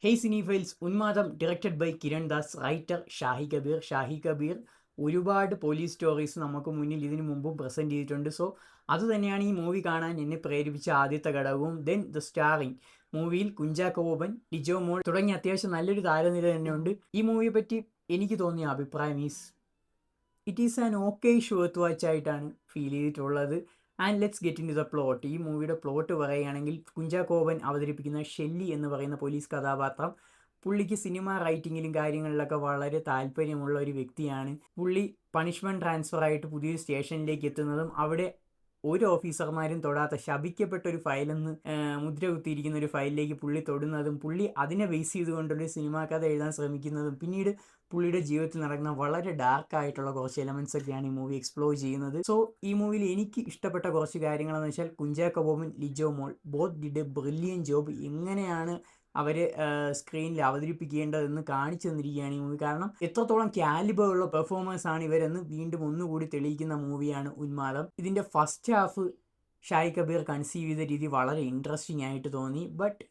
Hey cine files Unmadam directed by Kiran Das, writer Shahi Kabir ഒരുപാട് police stories നമുക്ക് മുന്നിൽ ഇതിനു മുമ്പും പ്രസൻറ്റ് ചെയ്തിട്ടുണ്ട്. സോ അത് തന്നെയാണ് ഈ മൂവി കാണാൻ എന്നെ പ്രേരിപ്പിച്ച ആദ്യത്തെ ഘടകവും. ദെൻ ദ സ്റ്റാറിങ് മൂവിയിൽ കുഞ്ചാക്കോ ബോബൻ, ലിജോ മോൾ തുടങ്ങിയ അത്യാവശ്യം നല്ലൊരു താരനിര തന്നെയുണ്ട്. ഈ മൂവിയെ പറ്റി എനിക്ക് തോന്നിയ അഭിപ്രായം it is an okay short watch ആയിട്ടാണ് ഫീൽ ചെയ്തിട്ടുള്ളത്. And let's get into the plot. ഈ മൂവിയുടെ പ്ലോട്ട് പറയുകയാണെങ്കിൽ, കുഞ്ചാക്കോ ബോബൻ അവതരിപ്പിക്കുന്ന ഷെല്ലി എന്ന് പറയുന്ന പോലീസ് കഥാപാത്രം, പുള്ളിക്ക് സിനിമ റൈറ്റിങ്ങിലും കാര്യങ്ങളിലൊക്കെ വളരെ താല്പര്യമുള്ള ഒരു വ്യക്തിയാണ്. പുള്ളി പണിഷ്മെൻറ്റ് ട്രാൻസ്ഫർ ആയിട്ട് പുതിയൊരു സ്റ്റേഷനിലേക്ക് എത്തുന്നതും അവിടെ ഒരു ഓഫീസർമാരും തൊടാത്ത ശപിക്കപ്പെട്ട ഒരു ഫയലെന്ന് മുദ്ര കുത്തിയിരിക്കുന്ന ഒരു ഫയലിലേക്ക് പുള്ളി തൊടുന്നതും, പുള്ളി അതിനെ ബേസ് ചെയ്തുകൊണ്ടൊരു സിനിമാ കഥ എഴുതാൻ ശ്രമിക്കുന്നതും, പിന്നീട് പുള്ളിയുടെ ജീവിതത്തിൽ നടക്കുന്ന വളരെ ഡാർക്ക് ആയിട്ടുള്ള കുറച്ച് എലമെൻസ് ഒക്കെയാണ് ഈ മൂവി എക്സ്പ്ലോർ ചെയ്യുന്നത്. സോ ഈ മൂവിയിൽ എനിക്ക് ഇഷ്ടപ്പെട്ട കുറച്ച് കാര്യങ്ങളെന്ന് വെച്ചാൽ, Kunchacko Boban, Lijo Mol both did a brilliant job. എങ്ങനെയാണ് അവർ സ്ക്രീനിൽ അവതരിപ്പിക്കേണ്ടതെന്ന് കാണിച്ചു തന്നിരിക്കുകയാണ് ഈ മൂവി. കാരണം എത്രത്തോളം കാലിബർ ഉള്ള പെർഫോമേഴ്സാണ് ഇവരെന്ന് വീണ്ടും ഒന്നുകൂടി തെളിയിക്കുന്ന മൂവിയാണ് ഉന്മാദം. ഇതിൻ്റെ first half Shahi Kabir conceive ചെയ്ത രീതി വളരെ ഇൻട്രസ്റ്റിംഗ് ആയിട്ട് തോന്നി. ബട്ട്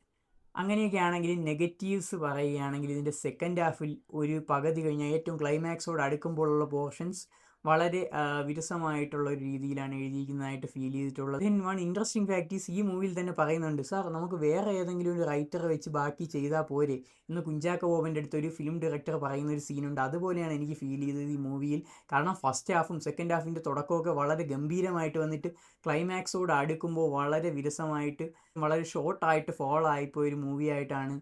അങ്ങനെയൊക്കെ ആണെങ്കിലും നെഗറ്റീവ്സ് പറയുകയാണെങ്കിൽ, ഇതിൻ്റെ സെക്കൻഡ് ഹാഫിൽ ഒരു പകുതി കഴിഞ്ഞാൽ ഏറ്റവും ക്ലൈമാക്സോട് അടുക്കുമ്പോഴുള്ള പോർഷൻസ് വളരെ വിരസമായിട്ടുള്ള ഒരു രീതിയിലാണ് എഴുതിയിരിക്കുന്നതായിട്ട് ഫീൽ ചെയ്തിട്ടുള്ളത്. ദെൻ വൺ ഇൻട്രസ്റ്റിംഗ് ഫാക്ടീസ് ഈ മൂവിയിൽ തന്നെ പറയുന്നുണ്ട്, സാർ നമുക്ക് വേറെ ഏതെങ്കിലും ഒരു റൈറ്ററെ വെച്ച് ബാക്കി ചെയ്താൽ പോരെ എന്ന് കുഞ്ചാക്കോ ബോബൻ്റെ അടുത്ത് ഒരു ഫിലിം ഡയറക്ടർ പറയുന്ന ഒരു സീനുണ്ട്. അതുപോലെയാണ് എനിക്ക് ഫീൽ ചെയ്തത് ഈ മൂവിയിൽ. കാരണം ഫസ്റ്റ് ഹാഫും സെക്കൻഡ് ഹാഫിൻ്റെ തുടക്കമൊക്കെ വളരെ ഗംഭീരമായിട്ട് വന്നിട്ട് ക്ലൈമാക്സോട് അടുക്കുമ്പോൾ വളരെ വിരസമായിട്ട് വളരെ ഷോർട്ടായിട്ട് ഫോൾ ആയിപ്പോയ ഒരു മൂവി ആയിട്ടാണ്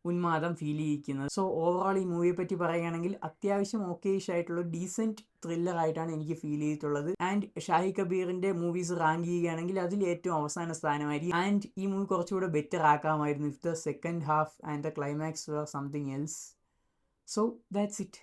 ഉന്മാദം ഫീൽ ചെയ്യിക്കുന്നത്. സോ ഓവറോൾ ഈ മൂവിയെ പറ്റി പറയുകയാണെങ്കിൽ, അത്യാവശ്യം ഓക്കേഷ് ആയിട്ടുള്ള ഡീസൻറ്റ് ത്രില്ലർ ആയിട്ടാണ് എനിക്ക് ഫീൽ ചെയ്തിട്ടുള്ളത്. ആൻഡ് ഷാഹി കബീറിൻ്റെ മൂവീസ് റാങ്ക് ചെയ്യുകയാണെങ്കിൽ അതിൽ ഏറ്റവും അവസാന സ്ഥാനമായിരിക്കും. ആൻഡ് ഈ മൂവി കുറച്ചുകൂടെ ബെറ്റർ ആക്കാമായിരുന്നു if the second half and the climax were something else. So that's it.